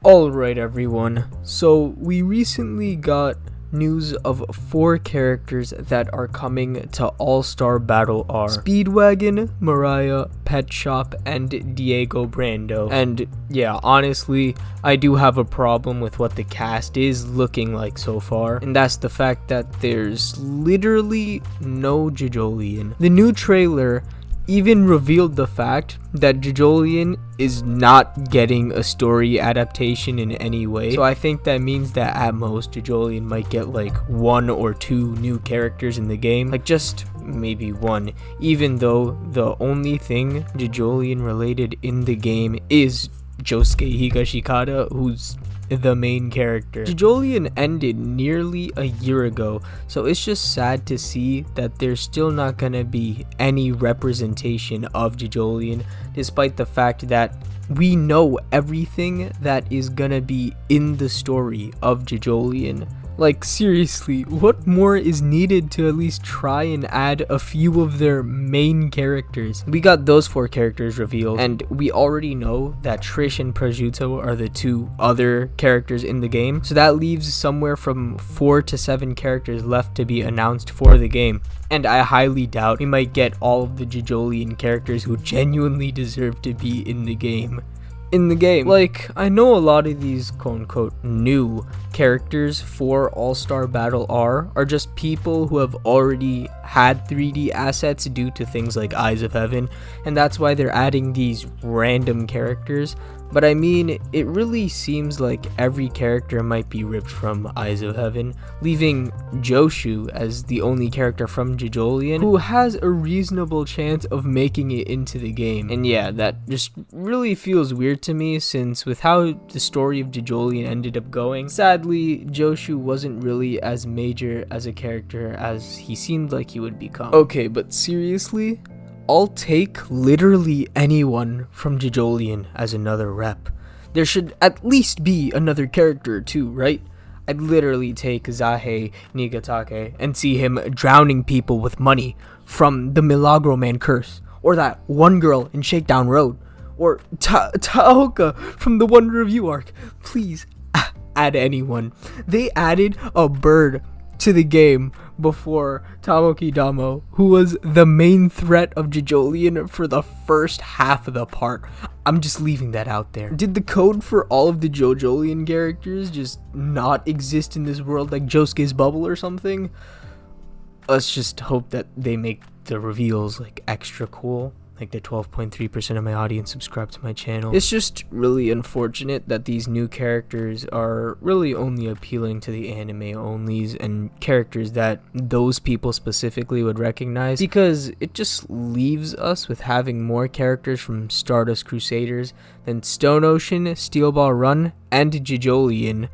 Alright everyone, so we recently got news of 4 characters that are coming to All-Star Battle R. Speedwagon, Mariah, Pet Shop, and Diego Brando. And yeah, honestly, I do have a problem with what the cast is looking like so far, and that's the fact that there's literally no Jojolion. The new trailer even revealed the fact that Jojolion is not getting a story adaptation in any way. So I think that means that at most Jojolion might get like 1 or 2 new characters in the game, like just maybe 1, even though the only thing Jojolion related in the game is Josuke Higashikata, who's the main character. Jojolion ended nearly a year ago, so it's just sad to see that there's still not gonna be any representation of Jojolion, despite the fact that we know everything that is gonna be in the story of Jojolion. Like, seriously, what more is needed to at least try and add a few of their main characters? We got those 4 characters revealed, and we already know that Trish and Prosciutto are the 2 other characters in the game, so that leaves somewhere from 4 to 7 characters left to be announced for the game. And I highly doubt we might get all of the Jojolion characters who genuinely deserve to be in the game. Like, I know a lot of these quote-unquote new characters for All-Star Battle R are just people who have already had 3D assets due to things like Eyes of Heaven, and that's why they're adding these random characters. But I mean, it really seems like every character might be ripped from Eyes of Heaven, leaving Joshu as the only character from Jojolion who has a reasonable chance of making it into the game. And yeah, that just really feels weird to me, since with how the story of Jojolion ended up going, sadly, Joshu wasn't really as major as a character as he seemed like he would become. Okay, but seriously? I'll take literally anyone from Jojolion as another rep. There should at least be another character too, right? I'd literally take Zahei Nigatake and see him drowning people with money from the Milagro Man curse, or that one girl in Shakedown Road, or Taoka from the One Review arc. Please add anyone. They added a bird to the game before Tamoki Damo, who was the main threat of Jojolion for the first half of the part. I'm just leaving that out there. Did the code for all of the Jojolion characters just not exist in this world, like Josuke's bubble or something? Let's just hope that they make the reveals like extra cool. Like the 12.3% of my audience subscribe to my channel. It's just really unfortunate that these new characters are really only appealing to the anime onlys and characters that those people specifically would recognize, because it just leaves us with having more characters from Stardust Crusaders than Stone Ocean, Steel Ball Run, and Jojolion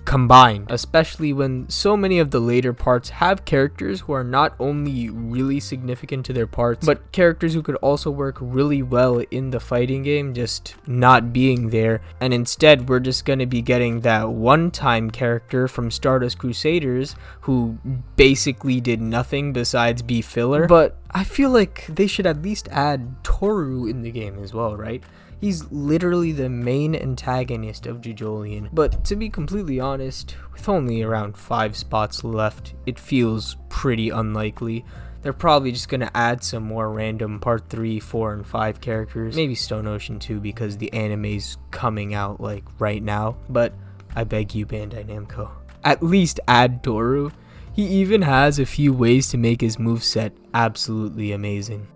combined, especially when so many of the later parts have characters who are not only really significant to their parts, but characters who could also work really well in the fighting game just not being there. And instead, we're just going to be getting that one-time character from Stardust Crusaders who basically did nothing besides be filler. But I feel like they should at least add Toru in the game as well, right? He's literally the main antagonist of Jojolion. But to be completely honest, with only around 5 spots left, it feels pretty unlikely. They're probably just gonna add some more random part 3, 4, and 5 characters. Maybe Stone Ocean too, because the anime's coming out like right now. But I beg you, Bandai Namco, at least add Toru. He even has a few ways to make his moveset absolutely amazing.